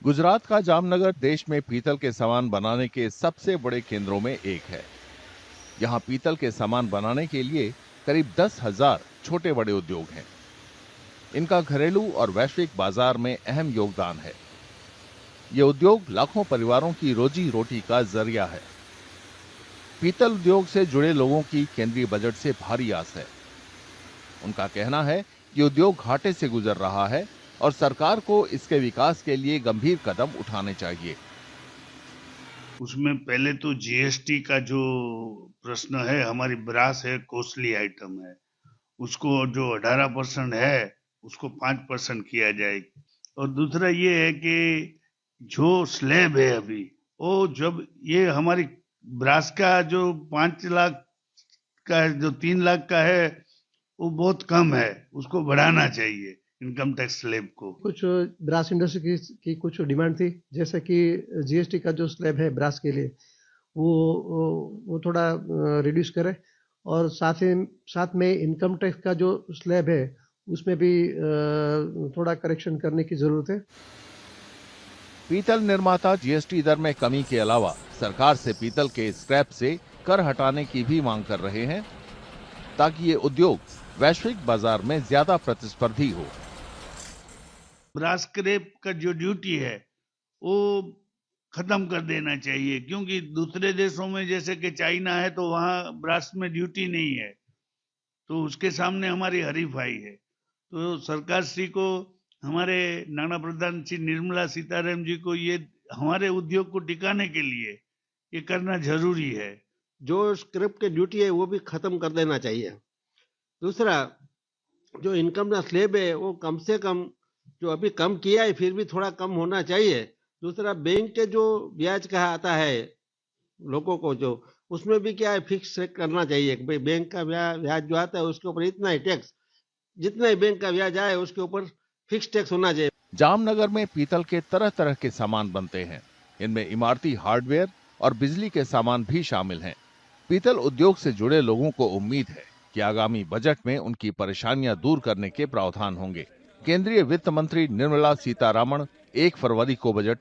गुजरात का जामनगर देश में पीतल के सामान बनाने के सबसे बड़े केंद्रों में एक है। यहाँ पीतल के सामान बनाने के लिए करीब 10,000 छोटे बड़े उद्योग हैं। इनका घरेलू और वैश्विक बाजार में अहम योगदान है। ये उद्योग लाखों परिवारों की रोजी रोटी का जरिया है। पीतल उद्योग से जुड़े लोगों की केंद्रीय बजट से भारी आस है। उनका कहना है कि उद्योग घाटे से गुजर रहा है और सरकार को इसके विकास के लिए गंभीर कदम उठाने चाहिए। उसमें पहले तो जीएसटी का जो प्रश्न है, हमारी ब्रास है, कॉस्टली आइटम है, उसको जो 18% है उसको 5% किया जाए। और दूसरा ये है कि जो स्लैब है अभी, वो जब ये हमारी ब्रास का जो 5 लाख का है, जो 3 लाख का है, वो बहुत कम है, उसको बढ़ाना चाहिए इनकम टैक्स स्लैब को। कुछ ब्रास इंडस्ट्री की कुछ डिमांड थी, जैसे कि जीएसटी का जो स्लैब है ब्रास के लिए वो थोड़ा रिड्यूस करे और साथ में इनकम टैक्स का जो स्लैब है उसमें भी थोड़ा करेक्शन करने की जरूरत है। पीतल निर्माता जीएसटी दर में कमी के अलावा सरकार से पीतल के स्क्रैप से कर हटाने की भी मांग कर रहे हैं, ताकि ये उद्योग वैश्विक बाजार में ज्यादा प्रतिस्पर्धी हो। ब्रास स्क्रैप का जो ड्यूटी है वो खत्म कर देना चाहिए, क्योंकि दूसरे देशों में जैसे कि चाइना है तो वहां ब्रास में ड्यूटी नहीं है, तो उसके सामने हमारी हरीफाई है। तो सरकार श्री को, हमारे नाना प्रधान श्री निर्मला सीतारामन जी को ये हमारे उद्योग को टिकाने के लिए ये करना जरूरी है। जो स्क्रैप की ड्यूटी है वो भी खत्म कर देना चाहिए। दूसरा, जो इनकम का स्लैब है वो कम से कम, जो अभी कम किया है फिर भी थोड़ा कम होना चाहिए। दूसरा, बैंक के जो ब्याज का आता है लोगों को, जो उसमें भी क्या है फिक्स करना चाहिए कि भाई बैंक का ब्याज जो आता है उसके ऊपर इतना ही टैक्स, जितना ही बैंक का ब्याज आए उसके ऊपर फिक्स टैक्स होना चाहिए। जामनगर में पीतल के तरह तरह के सामान बनते हैं। इनमें इमारती हार्डवेयर और बिजली के सामान भी शामिल हैं। पीतल उद्योग से जुड़े लोगों को उम्मीद है कि आगामी बजट में उनकी परेशानियां दूर करने के प्रावधान होंगे। केंद्रीय वित्त मंत्री निर्मला सीतारामन 1 फरवरी को बजट